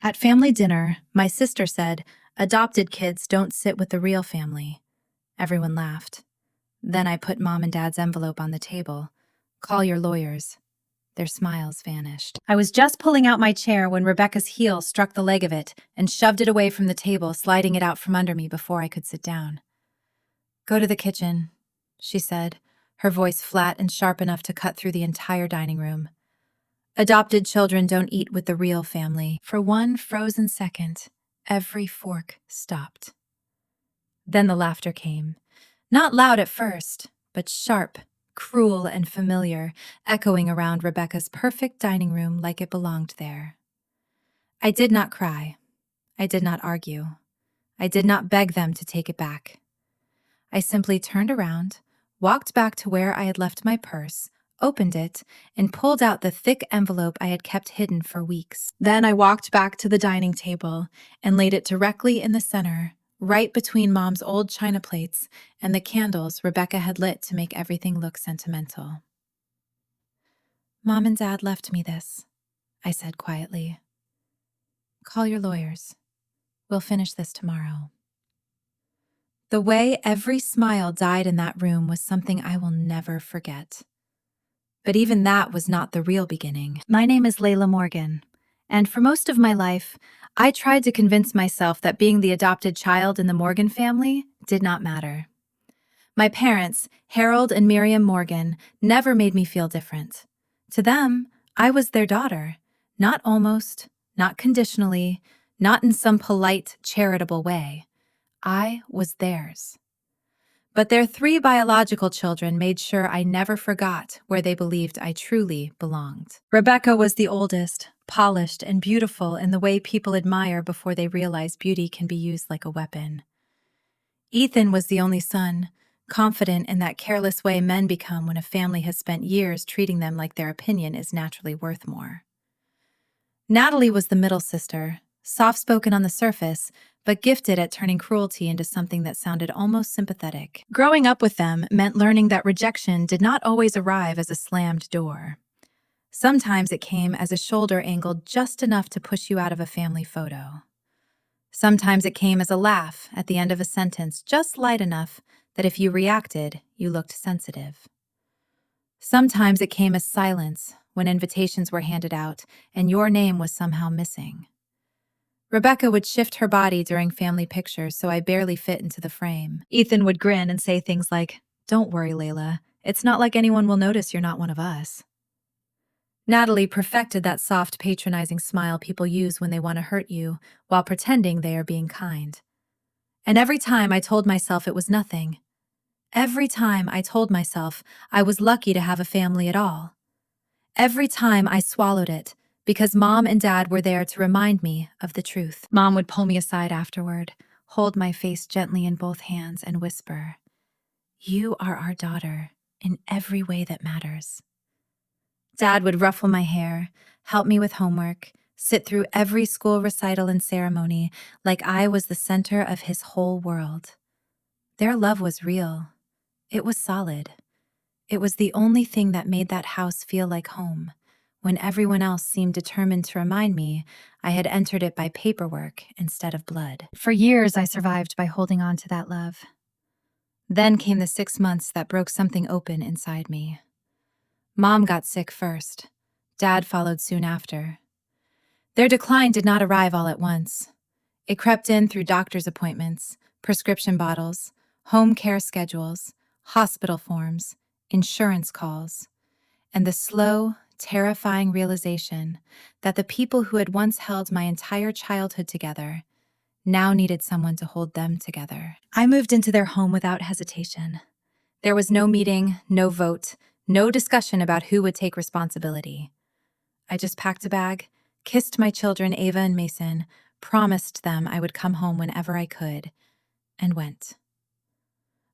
At family dinner, my sister said, "Adopted kids don't sit with the real family." Everyone laughed. Then I put Mom and Dad's envelope on the table. "Call your lawyers." Their smiles vanished. I was just pulling out my chair when Rebecca's heel struck the leg of it and shoved it away from the table, sliding it out from under me before I could sit down. "Go to the kitchen," she said, her voice flat and sharp enough to cut through the entire dining room. "Adopted children don't eat with the real family." For one frozen second, every fork stopped. Then the laughter came. Not loud at first, but sharp, cruel, and familiar, echoing around Rebecca's perfect dining room like it belonged there. I did not cry. I did not argue. I did not beg them to take it back. I simply turned around, walked back to where I had left my purse, opened it, and pulled out the thick envelope I had kept hidden for weeks. Then I walked back to the dining table and laid it directly in the center, right between Mom's old china plates and the candles Rebecca had lit to make everything look sentimental. "Mom and Dad left me this," I said quietly. "Call your lawyers. We'll finish this tomorrow." The way every smile died in that room was something I will never forget. But even that was not the real beginning. My name is Layla Morgan, and for most of my life, I tried to convince myself that being the adopted child in the Morgan family did not matter. My parents, Harold and Miriam Morgan, never made me feel different. To them, I was their daughter, not almost, not conditionally, not in some polite, charitable way. I was theirs. But their 3 biological children made sure I never forgot where they believed I truly belonged. Rebecca was the oldest, polished and beautiful in the way people admire before they realize beauty can be used like a weapon. Ethan was the only son, confident in that careless way men become when a family has spent years treating them like their opinion is naturally worth more. Natalie was the middle sister, soft-spoken on the surface, but gifted at turning cruelty into something that sounded almost sympathetic. Growing up with them meant learning that rejection did not always arrive as a slammed door. Sometimes it came as a shoulder angled just enough to push you out of a family photo. Sometimes it came as a laugh at the end of a sentence just light enough that if you reacted, you looked sensitive. Sometimes it came as silence when invitations were handed out and your name was somehow missing. Rebecca would shift her body during family pictures so I barely fit into the frame. Ethan would grin and say things like, "Don't worry, Layla. It's not like anyone will notice you're not one of us." Natalie perfected that soft, patronizing smile people use when they want to hurt you while pretending they are being kind. And every time I told myself it was nothing. Every time I told myself I was lucky to have a family at all. Every time I swallowed it, because Mom and Dad were there to remind me of the truth. Mom would pull me aside afterward, hold my face gently in both hands, and whisper, "You are our daughter in every way that matters." Dad would ruffle my hair, help me with homework, sit through every school recital and ceremony like I was the center of his whole world. Their love was real. It was solid. It was the only thing that made that house feel like home, when everyone else seemed determined to remind me I had entered it by paperwork instead of blood. For years, I survived by holding on to that love. Then came the 6 months that broke something open inside me. Mom got sick first. Dad followed soon after. Their decline did not arrive all at once. It crept in through doctor's appointments, prescription bottles, home care schedules, hospital forms, insurance calls, and the slow, terrifying realization that the people who had once held my entire childhood together now needed someone to hold them together. I moved into their home without hesitation. There was no meeting, no vote, no discussion about who would take responsibility. I just packed a bag, kissed my children Ava and Mason, promised them I would come home whenever I could, and went.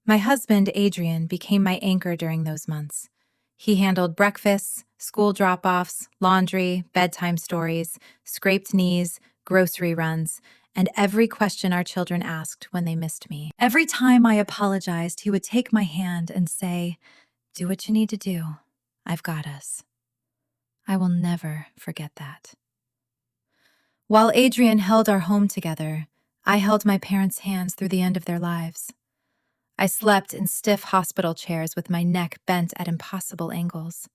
My husband, Adrian, became my anchor during those months. He handled breakfasts, school drop-offs, laundry, bedtime stories, scraped knees, grocery runs, and every question our children asked when they missed me. Every time I apologized, he would take my hand and say, "Do what you need to do. I've got us." I will never forget that. While Adrian held our home together, I held my parents' hands through the end of their lives. I slept in stiff hospital chairs with my neck bent at impossible angles.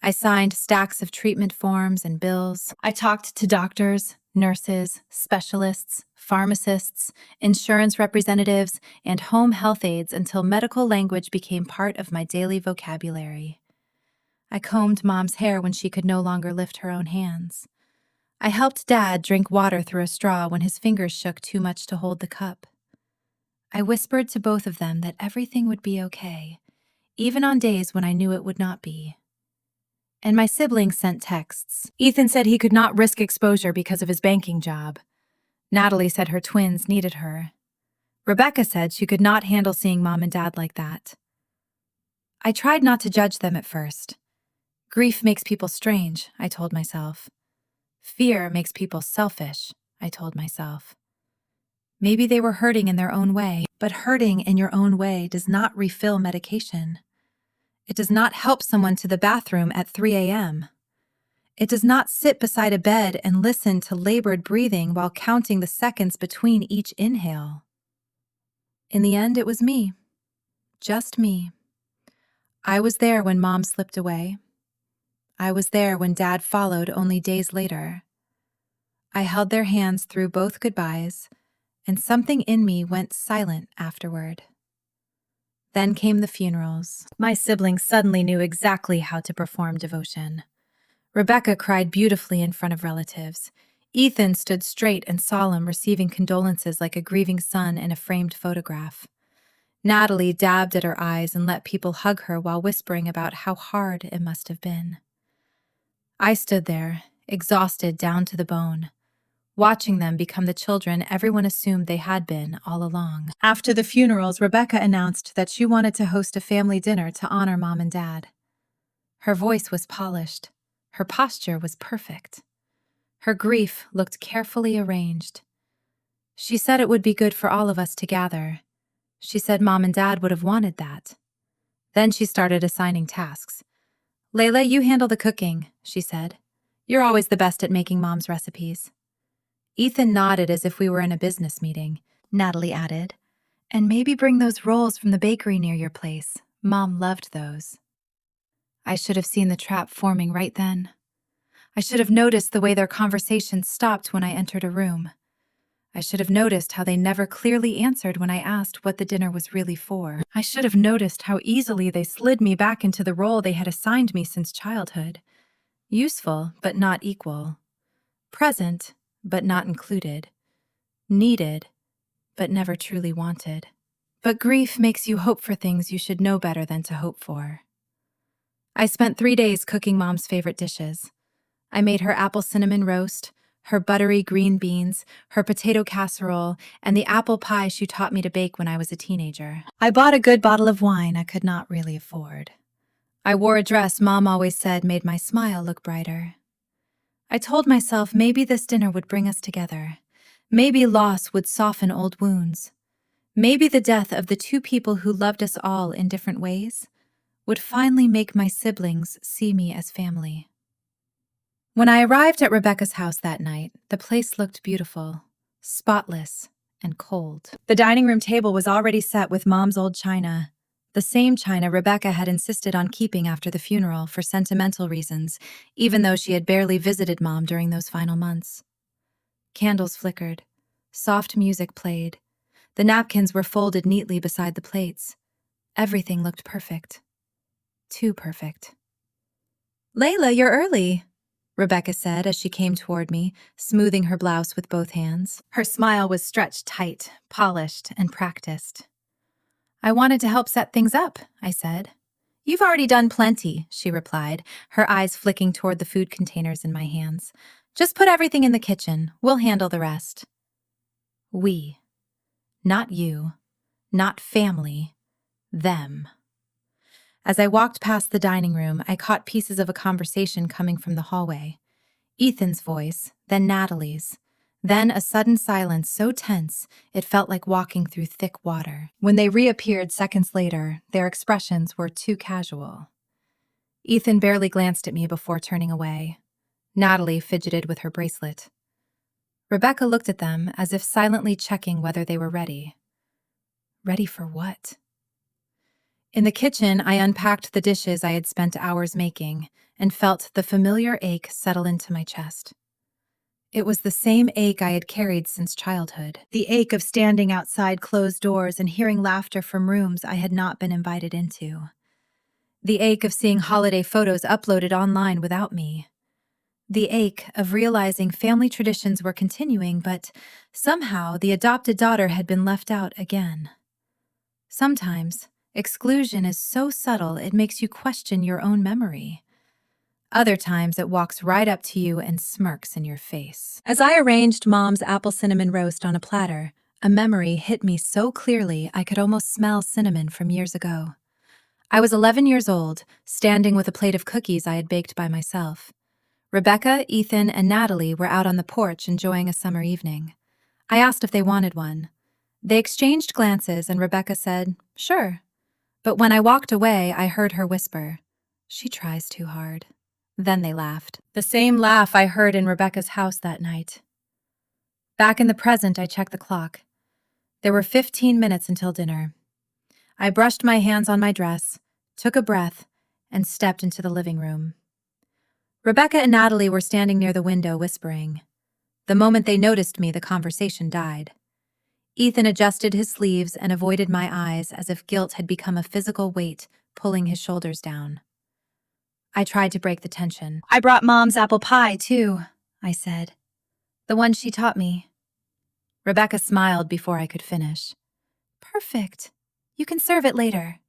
I signed stacks of treatment forms and bills. I talked to doctors, nurses, specialists, pharmacists, insurance representatives, and home health aides until medical language became part of my daily vocabulary. I combed Mom's hair when she could no longer lift her own hands. I helped Dad drink water through a straw when his fingers shook too much to hold the cup. I whispered to both of them that everything would be okay, even on days when I knew it would not be. And my siblings sent texts. Ethan said he could not risk exposure because of his banking job. Natalie said her twins needed her. Rebecca said she could not handle seeing Mom and Dad like that. I tried not to judge them at first. Grief makes people strange, I told myself. Fear makes people selfish, I told myself. Maybe they were hurting in their own way, but hurting in your own way does not refill medication. It does not help someone to the bathroom at 3 a.m. It does not sit beside a bed and listen to labored breathing while counting the seconds between each inhale. In the end, it was me. Just me. I was there when Mom slipped away. I was there when Dad followed only days later. I held their hands through both goodbyes, and something in me went silent afterward. Then came the funerals. My siblings suddenly knew exactly how to perform devotion. Rebecca cried beautifully in front of relatives. Ethan stood straight and solemn, receiving condolences like a grieving son in a framed photograph. Natalie dabbed at her eyes and let people hug her while whispering about how hard it must have been. I stood there, exhausted down to the bone, watching them become the children everyone assumed they had been all along. After the funerals, Rebecca announced that she wanted to host a family dinner to honor Mom and Dad. Her voice was polished. Her posture was perfect. Her grief looked carefully arranged. She said it would be good for all of us to gather. She said Mom and Dad would have wanted that. Then she started assigning tasks. "Layla, you handle the cooking," she said. "You're always the best at making Mom's recipes." Ethan nodded as if we were in a business meeting. Natalie added, "And maybe bring those rolls from the bakery near your place. Mom loved those." I should have seen the trap forming right then. I should have noticed the way their conversation stopped when I entered a room. I should have noticed how they never clearly answered when I asked what the dinner was really for. I should have noticed how easily they slid me back into the role they had assigned me since childhood. Useful, but not equal. Present, but not included. Needed, but never truly wanted. But grief makes you hope for things you should know better than to hope for. I spent 3 days cooking Mom's favorite dishes. I made her apple cinnamon roast, her buttery green beans, her potato casserole, and the apple pie she taught me to bake when I was a teenager. I bought a good bottle of wine I could not really afford. I wore a dress Mom always said made my smile look brighter. I told myself maybe this dinner would bring us together. Maybe loss would soften old wounds. Maybe the death of the two people who loved us all in different ways would finally make my siblings see me as family. When I arrived at Rebecca's house that night, the place looked beautiful, spotless, and cold. The dining room table was already set with Mom's old china, the same china Rebecca had insisted on keeping after the funeral for sentimental reasons, even though she had barely visited Mom during those final months. Candles flickered. Soft music played. The napkins were folded neatly beside the plates. Everything looked perfect. Too perfect. "Layla, you're early," Rebecca said as she came toward me, smoothing her blouse with both hands. Her smile was stretched tight, polished, and practiced. "I wanted to help set things up," I said. "You've already done plenty," she replied, her eyes flicking toward the food containers in my hands. "Just put everything in the kitchen. We'll handle the rest." We. Not you. Not family. Them. As I walked past the dining room, I caught pieces of a conversation coming from the hallway. Ethan's voice, then Natalie's, then a sudden silence so tense it felt like walking through thick water. When they reappeared seconds later, their expressions were too casual. Ethan barely glanced at me before turning away. Natalie fidgeted with her bracelet. Rebecca looked at them as if silently checking whether they were ready. Ready for what? In the kitchen, I unpacked the dishes I had spent hours making and felt the familiar ache settle into my chest. It was the same ache I had carried since childhood, the ache of standing outside closed doors and hearing laughter from rooms I had not been invited into. The ache of seeing holiday photos uploaded online without me. The ache of realizing family traditions were continuing, but somehow the adopted daughter had been left out again. Sometimes, exclusion is so subtle it makes you question your own memory. Other times, it walks right up to you and smirks in your face. As I arranged Mom's apple cinnamon roast on a platter, a memory hit me so clearly I could almost smell cinnamon from years ago. I was 11 years old, standing with a plate of cookies I had baked by myself. Rebecca, Ethan, and Natalie were out on the porch enjoying a summer evening. I asked if they wanted one. They exchanged glances and Rebecca said, "Sure." But when I walked away, I heard her whisper, "She tries too hard." Then they laughed. The same laugh I heard in Rebecca's house that night. Back in the present, I checked the clock. There were 15 minutes until dinner. I brushed my hands on my dress, took a breath, and stepped into the living room. Rebecca and Natalie were standing near the window whispering. The moment they noticed me, the conversation died. Ethan adjusted his sleeves and avoided my eyes as if guilt had become a physical weight, pulling his shoulders down. I tried to break the tension. "I brought Mom's apple pie, too," I said. "The one she taught me." Rebecca smiled before I could finish. "Perfect. You can serve it later."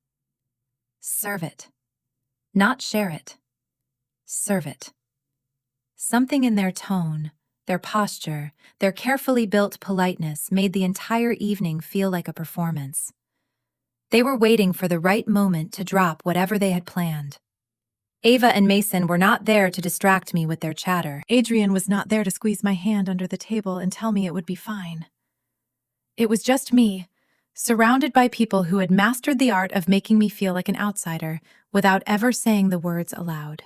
Serve it. Not share it. Serve it. Something in their tone, their posture, their carefully built politeness made the entire evening feel like a performance. They were waiting for the right moment to drop whatever they had planned. Ava and Mason were not there to distract me with their chatter. Adrian was not there to squeeze my hand under the table and tell me it would be fine. It was just me, surrounded by people who had mastered the art of making me feel like an outsider without ever saying the words aloud.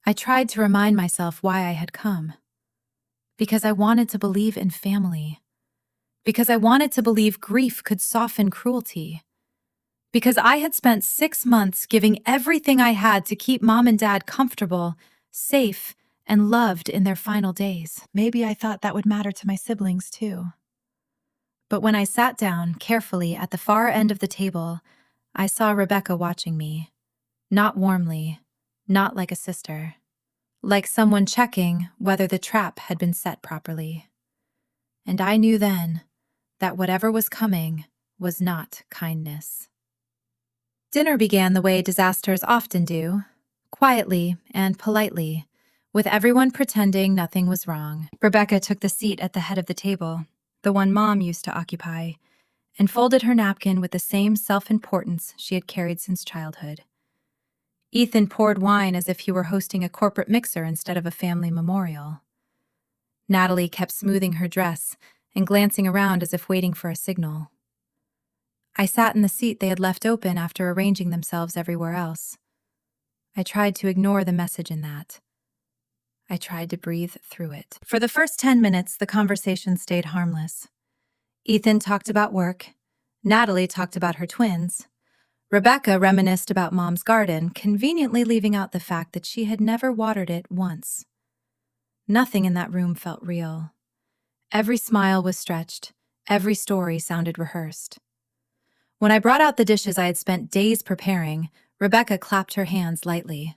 I tried to remind myself why I had come. Because I wanted to believe in family. Because I wanted to believe grief could soften cruelty. Because I had spent 6 months giving everything I had to keep Mom and Dad comfortable, safe, and loved in their final days. Maybe I thought that would matter to my siblings too. But when I sat down carefully at the far end of the table, I saw Rebecca watching me. Not warmly, not like a sister. Like someone checking whether the trap had been set properly. And I knew then that whatever was coming was not kindness. Dinner began the way disasters often do, quietly and politely, with everyone pretending nothing was wrong. Rebecca took the seat at the head of the table, the one Mom used to occupy, and folded her napkin with the same self-importance she had carried since childhood. Ethan poured wine as if he were hosting a corporate mixer instead of a family memorial. Natalie kept smoothing her dress and glancing around as if waiting for a signal. I sat in the seat they had left open after arranging themselves everywhere else. I tried to ignore the message in that. I tried to breathe through it. For the first 10 minutes, the conversation stayed harmless. Ethan talked about work. Natalie talked about her twins. Rebecca reminisced about Mom's garden, conveniently leaving out the fact that she had never watered it once. Nothing in that room felt real. Every smile was stretched. Every story sounded rehearsed. When I brought out the dishes I had spent days preparing, Rebecca clapped her hands lightly.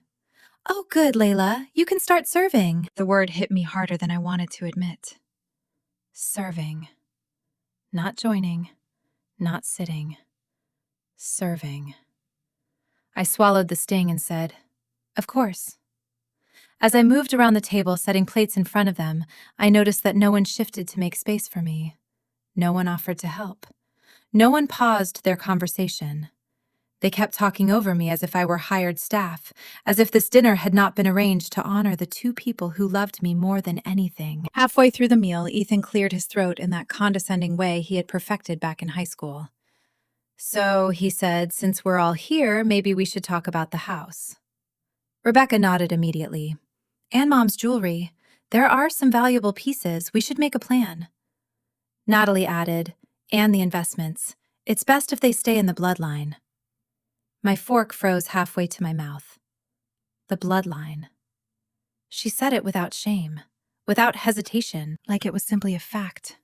"Oh, good, Layla. You can start serving." The word hit me harder than I wanted to admit. Serving. Not joining. Not sitting. Serving. I swallowed the sting and said, "Of course." As I moved around the table, setting plates in front of them, I noticed that no one shifted to make space for me. No one offered to help. No one paused their conversation. They kept talking over me as if I were hired staff, as if this dinner had not been arranged to honor the two people who loved me more than anything. Halfway through the meal, Ethan cleared his throat in that condescending way he had perfected back in high school. "So," he said, "since we're all here, maybe we should talk about the house." Rebecca nodded immediately. "And Mom's jewelry. There are some valuable pieces. We should make a plan. Natalie added, and the investments. It's best if they stay in the bloodline. My fork froze halfway to my mouth. The bloodline. She said it without shame, without hesitation, like it was simply a fact.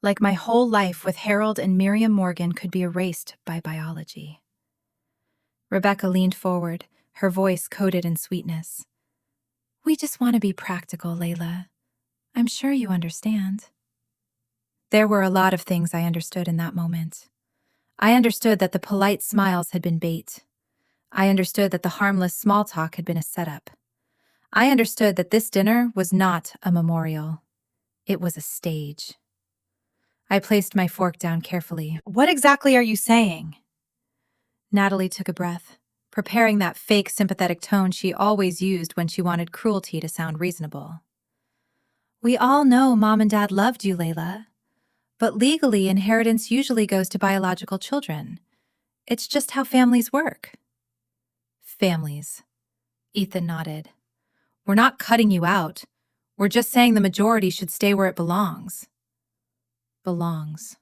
Like my whole life with Harold and Miriam Morgan could be erased by biology. Rebecca leaned forward, her voice coated in sweetness. We just want to be practical, Layla. I'm sure you understand. There were a lot of things I understood in that moment. I understood that the polite smiles had been bait. I understood that the harmless small talk had been a setup. I understood that this dinner was not a memorial. It was a stage. I placed my fork down carefully. What exactly are you saying? Natalie took a breath, preparing that fake sympathetic tone she always used when she wanted cruelty to sound reasonable. We all know Mom and Dad loved you, Layla. But legally, inheritance usually goes to biological children. It's just how families work. Families. Ethan nodded. We're not cutting you out. We're just saying the majority should stay where it belongs. Belongs.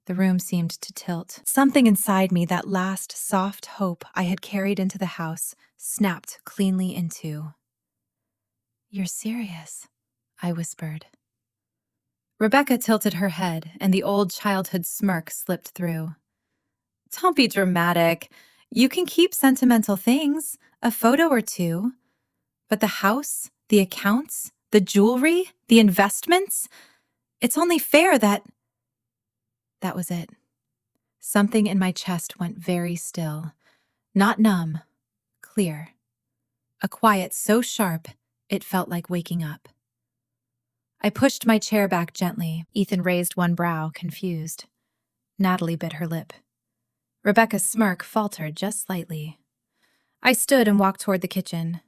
The room seemed to tilt. Something inside me, that last soft hope I had carried into the house, snapped cleanly in two. You're serious, I whispered. Rebecca tilted her head, and the old childhood smirk slipped through. Don't be dramatic. You can keep sentimental things, a photo or two. But the house, the accounts, the jewelry, the investments, it's only fair that... That was it. Something in my chest went very still. Not numb, clear. A quiet so sharp, it felt like waking up. I pushed my chair back gently. Ethan raised one brow, confused. Natalie bit her lip. Rebecca's smirk faltered just slightly. I stood and walked toward the kitchen.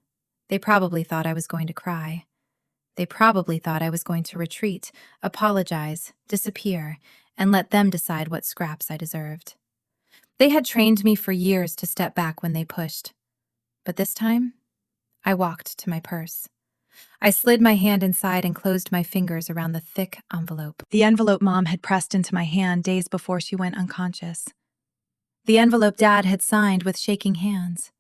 They probably thought I was going to cry. They probably thought I was going to retreat, apologize, disappear, and let them decide what scraps I deserved. They had trained me for years to step back when they pushed. But this time, I walked to my purse. I slid my hand inside and closed my fingers around the thick envelope. The envelope Mom had pressed into my hand days before she went unconscious. The envelope Dad had signed with shaking hands.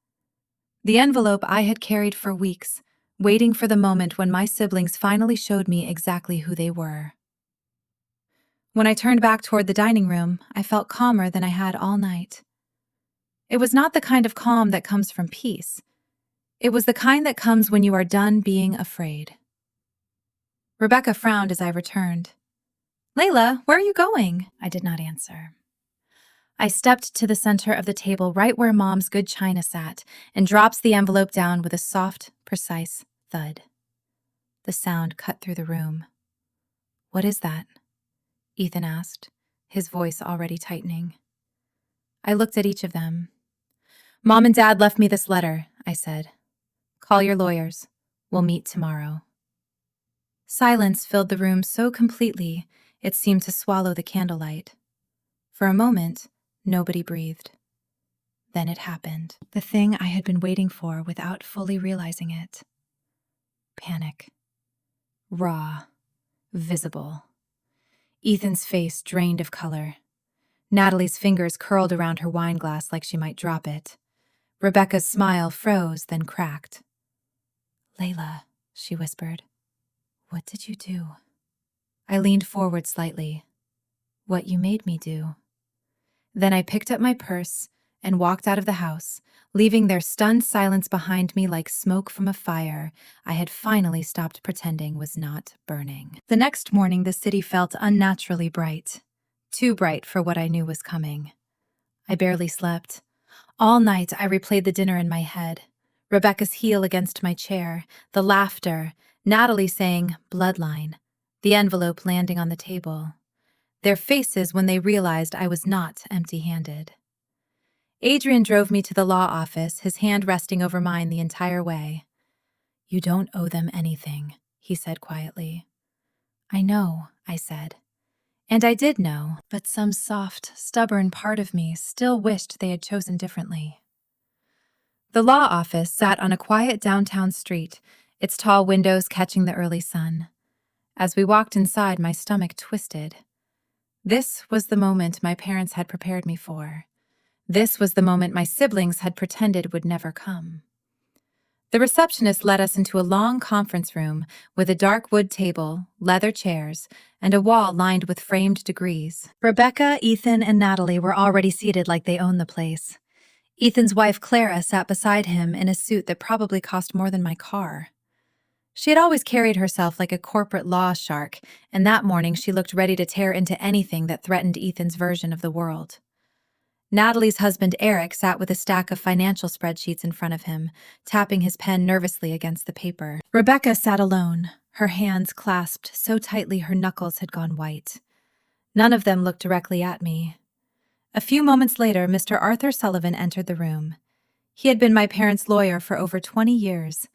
The envelope I had carried for weeks, waiting for the moment when my siblings finally showed me exactly who they were. When I turned back toward the dining room, I felt calmer than I had all night. It was not the kind of calm that comes from peace. It was the kind that comes when you are done being afraid. Rebecca frowned as I returned. Layla, where are you going? I did not answer. I stepped to the center of the table right where Mom's good china sat and dropped the envelope down with a soft, precise thud. The sound cut through the room. What is that? Ethan asked, his voice already tightening. I looked at each of them. Mom and Dad left me this letter, I said. Call your lawyers. We'll meet tomorrow. Silence filled the room so completely it seemed to swallow the candlelight. For a moment, nobody breathed. Then it happened. The thing I had been waiting for without fully realizing it. Panic. Raw. Visible. Ethan's face drained of color. Natalie's fingers curled around her wine glass like she might drop it. Rebecca's smile froze, then cracked. Layla, she whispered. What did you do? I leaned forward slightly. What you made me do. Then I picked up my purse and walked out of the house, leaving their stunned silence behind me like smoke from a fire I had finally stopped pretending was not burning. The next morning, the city felt unnaturally bright. Too bright for what I knew was coming. I barely slept. All night, I replayed the dinner in my head. Rebecca's heel against my chair, the laughter, Natalie saying, bloodline, the envelope landing on the table. Their faces when they realized I was not empty-handed. Adrian drove me to the law office, his hand resting over mine the entire way. You don't owe them anything, he said quietly. I know, I said. And I did know, but some soft, stubborn part of me still wished they had chosen differently. The law office sat on a quiet downtown street, its tall windows catching the early sun. As we walked inside, my stomach twisted. This was the moment my parents had prepared me for. This was the moment my siblings had pretended would never come. The receptionist led us into a long conference room with a dark wood table, leather chairs, and a wall lined with framed degrees. Rebecca, Ethan, and Natalie were already seated like they owned the place. Ethan's wife, Clara, sat beside him in a suit that probably cost more than my car. She had always carried herself like a corporate law shark, and that morning she looked ready to tear into anything that threatened Ethan's version of the world. Natalie's husband, Eric, sat with a stack of financial spreadsheets in front of him, tapping his pen nervously against the paper. Rebecca sat alone, her hands clasped so tightly her knuckles had gone white. None of them looked directly at me. A few moments later, Mr. Arthur Sullivan entered the room. He had been my parents' lawyer for over 20 years.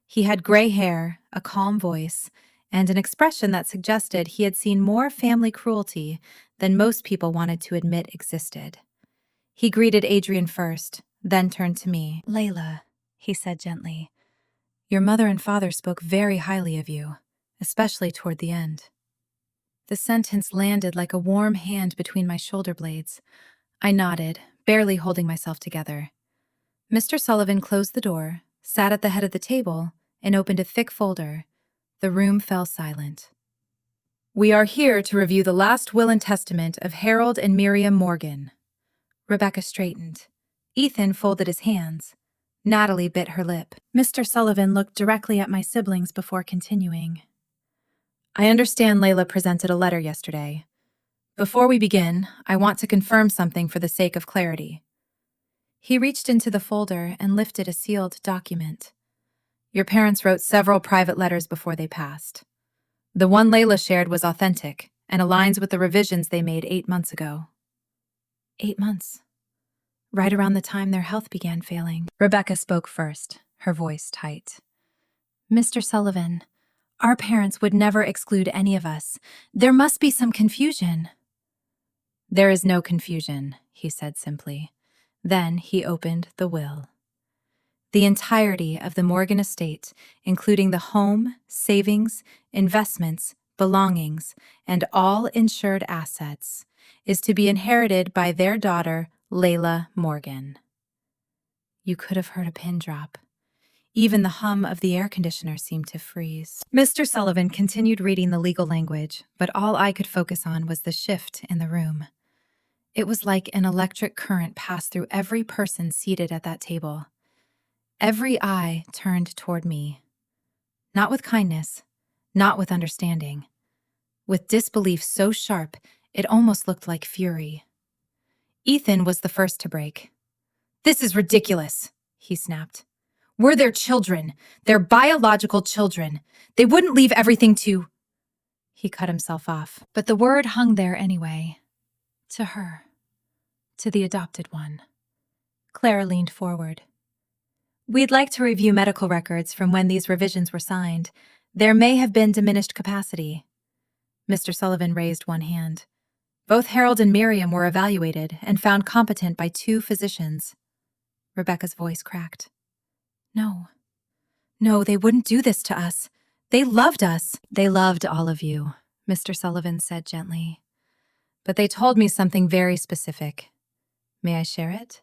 He had gray hair, a calm voice, and an expression that suggested he had seen more family cruelty than most people wanted to admit existed. He greeted Adrian first, then turned to me. "Layla," he said gently, "your mother and father spoke very highly of you, especially toward the end." The sentence landed like a warm hand between my shoulder blades. I nodded, barely holding myself together. Mr. Sullivan closed the door, sat at the head of the table, and opened a thick folder. The room fell silent. "We are here to review the last will and testament of Harold and Miriam Morgan." Rebecca straightened. Ethan folded his hands. Natalie bit her lip. Mr. Sullivan looked directly at my siblings before continuing. "I understand Layla presented a letter yesterday. Before we begin, I want to confirm something for the sake of clarity." He reached into the folder and lifted a sealed document. "Your parents wrote several private letters before they passed. The one Layla shared was authentic and aligns with the revisions they made 8 months ago." 8 months. Right around the time their health began failing. Rebecca spoke first, her voice tight. "Mr. Sullivan, our parents would never exclude any of us. There must be some confusion." "There is no confusion," he said simply. Then he opened the will. The entirety of the Morgan estate, including the home, savings, investments, belongings, and all insured assets, is to be inherited by their daughter, Layla Morgan. You could have heard a pin drop. Even the hum of the air conditioner seemed to freeze. Mr. Sullivan continued reading the legal language, but all I could focus on was the shift in the room. It was like an electric current passed through every person seated at that table. Every eye turned toward me. Not with kindness, not with understanding. With disbelief so sharp, it almost looked like fury. Ethan was the first to break. "This is ridiculous," he snapped. "We're their children, their biological children. They wouldn't leave everything to—" He cut himself off, but the word hung there anyway. To her. To the adopted one. Clara leaned forward. "We'd like to review medical records from when these revisions were signed. There may have been diminished capacity." Mr. Sullivan raised one hand. "Both Harold and Miriam were evaluated and found competent by 2 physicians." Rebecca's voice cracked. No, they wouldn't do this to us. They loved us." "They loved all of you," Mr. Sullivan said gently. "But they told me something very specific. May I share it?"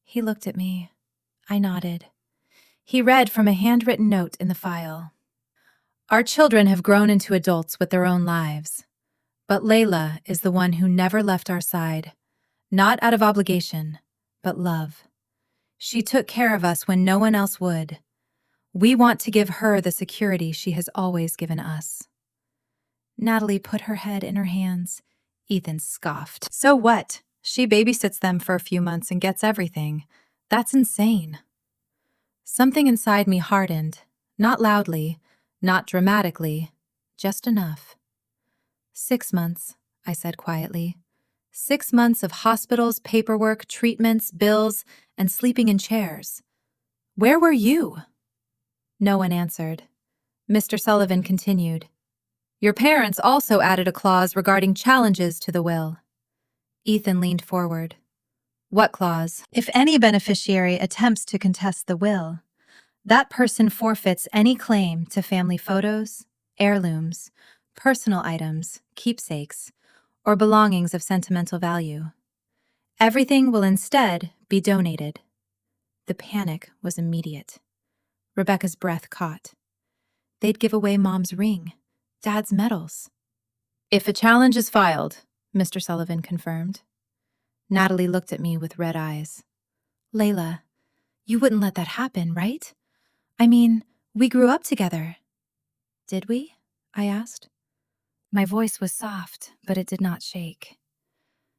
He looked at me. I nodded. He read from a handwritten note in the file. "Our children have grown into adults with their own lives. But Layla is the one who never left our side, not out of obligation, but love. She took care of us when no one else would. We want to give her the security she has always given us." Natalie put her head in her hands. Ethan scoffed. "So what? She babysits them for a few months and gets everything. That's insane." Something inside me hardened, not loudly, not dramatically, just enough. 6 months, I said quietly. 6 months of hospitals, paperwork, treatments, bills, and sleeping in chairs. Where were you? No one answered. Mr. Sullivan continued. "Your parents also added a clause regarding challenges to the will." Ethan leaned forward. "What clause?" "If any beneficiary attempts to contest the will, That person forfeits any claim to family photos, heirlooms, personal items, keepsakes, or belongings of sentimental value. Everything will instead be donated. The panic was immediate. Rebecca's breath caught. They'd give away Mom's ring, Dad's medals. If a challenge is filed, Mr. Sullivan confirmed. Natalie looked at me with red eyes. Layla, you wouldn't let that happen, right? I mean, we grew up together. Did we? I asked. My voice was soft, but it did not shake.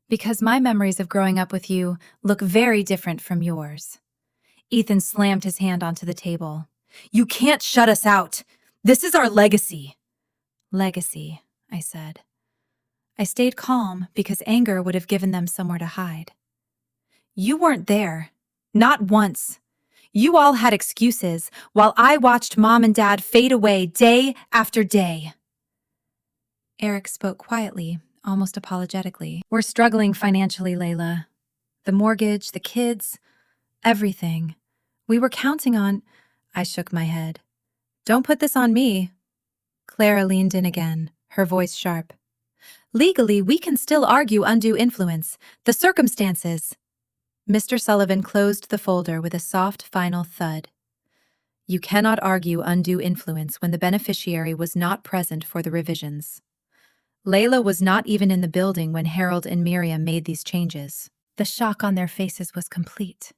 Because my memories of growing up with you look very different from yours. Ethan slammed his hand onto the table. You can't shut us out. This is our legacy. Legacy, I said. I stayed calm because anger would have given them somewhere to hide. You weren't there. Not once. You all had excuses while I watched Mom and Dad fade away day after day. Eric spoke quietly, almost apologetically. We're struggling financially, Layla. The mortgage, the kids, everything. We were counting on... I shook my head. Don't put this on me. Clara leaned in again, her voice sharp. Legally, we can still argue undue influence. The circumstances... Mr. Sullivan closed the folder with a soft, final thud. You cannot argue undue influence when the beneficiary was not present for the revisions. Layla was not even in the building when Harold and Miriam made these changes. The shock on their faces was complete.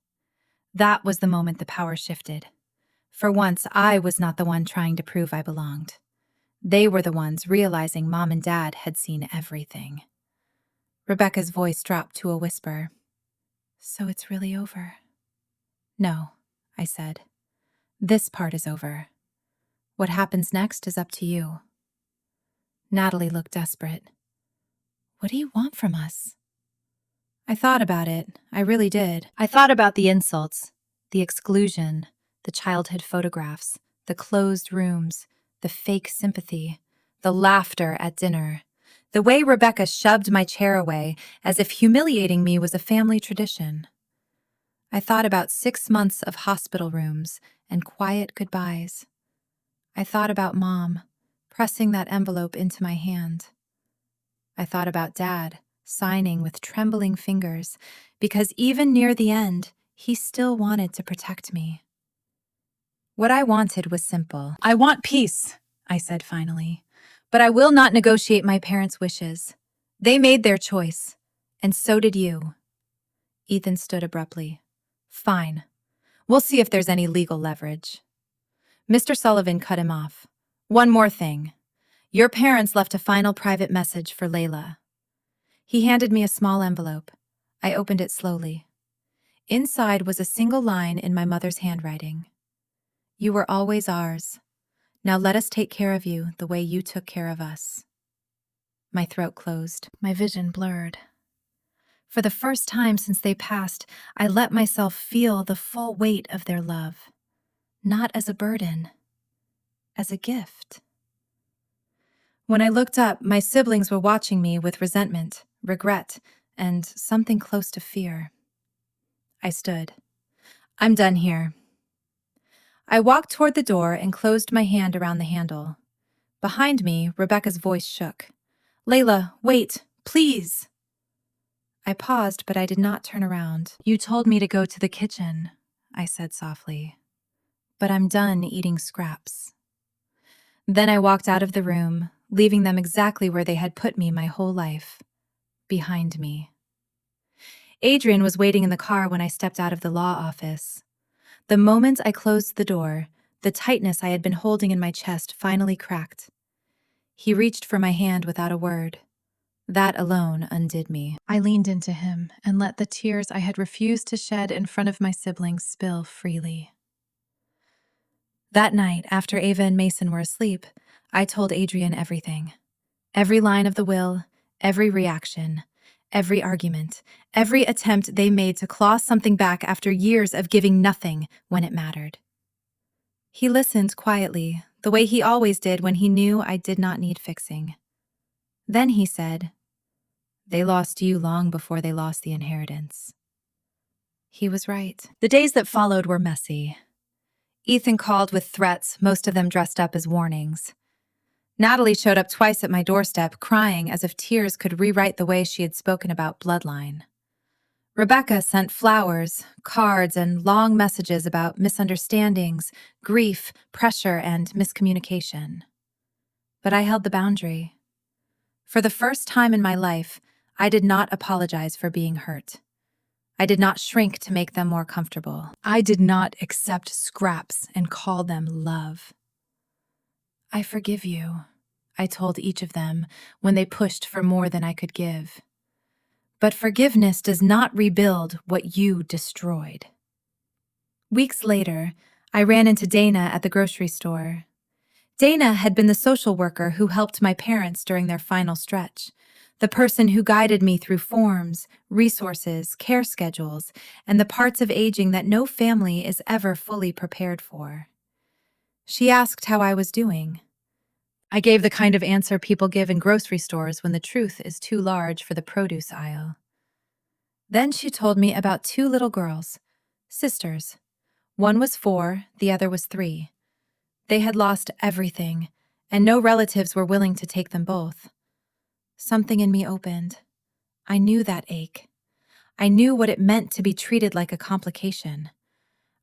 That was the moment the power shifted. For once, I was not the one trying to prove I belonged. They were the ones realizing Mom and Dad had seen everything. Rebecca's voice dropped to a whisper. So it's really over? No, I said. This part is over. What happens next is up to you. Natalie looked desperate. What do you want from us? I thought about it. I really did. I thought about the insults, the exclusion, the childhood photographs, the closed rooms, the fake sympathy, the laughter at dinner, the way Rebecca shoved my chair away as if humiliating me was a family tradition. I thought about 6 months of hospital rooms and quiet goodbyes. I thought about Mom, pressing that envelope into my hand. I thought about Dad, signing with trembling fingers, because even near the end, he still wanted to protect me. What I wanted was simple. I want peace, I said finally, but I will not negotiate my parents' wishes. They made their choice, and so did you. Ethan stood abruptly. Fine. We'll see if there's any legal leverage. Mr. Sullivan cut him off. One more thing. Your parents left a final private message for Layla. He handed me a small envelope. I opened it slowly. Inside was a single line in my mother's handwriting. You were always ours. Now let us take care of you the way you took care of us. My throat closed. My vision blurred. For the first time since they passed, I let myself feel the full weight of their love. Not as a burden, as a gift. When I looked up, my siblings were watching me with resentment, regret, and something close to fear. I stood. I'm done here. I walked toward the door and closed my hand around the handle. Behind me, Rebecca's voice shook. Layla, wait, please. I paused, but I did not turn around. You told me to go to the kitchen, I said softly. But I'm done eating scraps. Then I walked out of the room, leaving them exactly where they had put me my whole life, behind me. Adrian was waiting in the car when I stepped out of the law office. The moment I closed the door, the tightness I had been holding in my chest finally cracked. He reached for my hand without a word. That alone undid me. I leaned into him and let the tears I had refused to shed in front of my siblings spill freely. That night, after Ava and Mason were asleep, I told Adrian everything. Every line of the will, every reaction, every argument, every attempt they made to claw something back after years of giving nothing when it mattered. He listened quietly, the way he always did when he knew I did not need fixing. Then he said, They lost you long before they lost the inheritance. He was right. The days that followed were messy. Ethan called with threats, most of them dressed up as warnings. Natalie showed up twice at my doorstep, crying as if tears could rewrite the way she had spoken about bloodline. Rebecca sent flowers, cards, and long messages about misunderstandings, grief, pressure, and miscommunication. But I held the boundary. For the first time in my life, I did not apologize for being hurt. I did not shrink to make them more comfortable. I did not accept scraps and call them love. I forgive you, I told each of them when they pushed for more than I could give. But forgiveness does not rebuild what you destroyed. Weeks later, I ran into Dana at the grocery store. Dana had been the social worker who helped my parents during their final stretch, the person who guided me through forms, resources, care schedules, and the parts of aging that no family is ever fully prepared for. She asked how I was doing. I gave the kind of answer people give in grocery stores when the truth is too large for the produce aisle. Then she told me about two little girls, sisters. One was 4, the other was 3. They had lost everything, and no relatives were willing to take them both. Something in me opened. I knew that ache. I knew what it meant to be treated like a complication.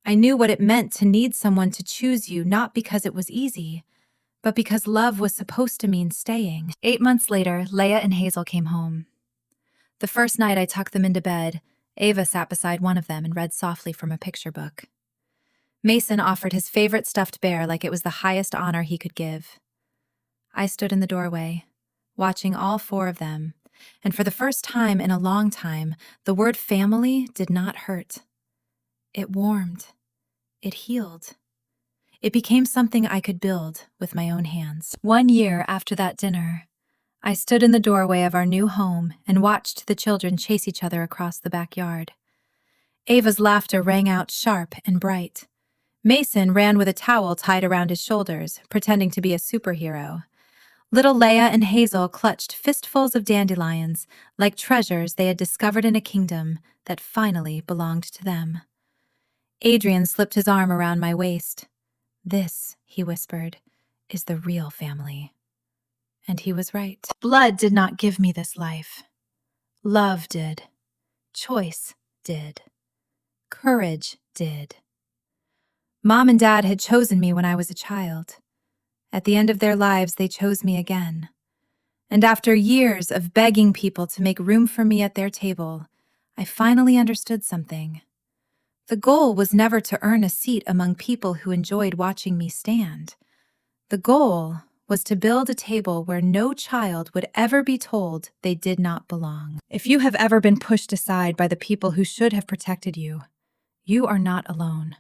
I knew what it meant to need someone to choose you not because it was easy, but because love was supposed to mean staying. 8 months later, Leia and Hazel came home. The first night I tucked them into bed, Ava sat beside one of them and read softly from a picture book. Mason offered his favorite stuffed bear like it was the highest honor he could give. I stood in the doorway, watching all 4 of them, and for the first time in a long time, the word family did not hurt. It warmed. It healed. It became something I could build with my own hands. 1 year after that dinner, I stood in the doorway of our new home and watched the children chase each other across the backyard. Ava's laughter rang out sharp and bright. Mason ran with a towel tied around his shoulders, pretending to be a superhero. Little Leia and Hazel clutched fistfuls of dandelions, like treasures they had discovered in a kingdom that finally belonged to them. Adrian slipped his arm around my waist. "This," he whispered, "is the real family." And he was right. Blood did not give me this life. Love did. Choice did. Courage did. Mom and Dad had chosen me when I was a child. At the end of their lives, they chose me again. And after years of begging people to make room for me at their table, I finally understood something. The goal was never to earn a seat among people who enjoyed watching me stand. The goal was to build a table where no child would ever be told they did not belong. If you have ever been pushed aside by the people who should have protected you, you are not alone.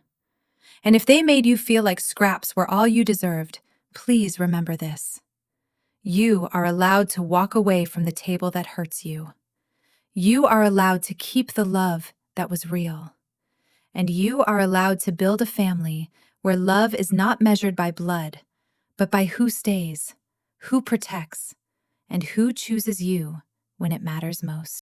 And if they made you feel like scraps were all you deserved, please remember this. You are allowed to walk away from the table that hurts you. You are allowed to keep the love that was real. And you are allowed to build a family where love is not measured by blood, but by who stays, who protects, and who chooses you when it matters most.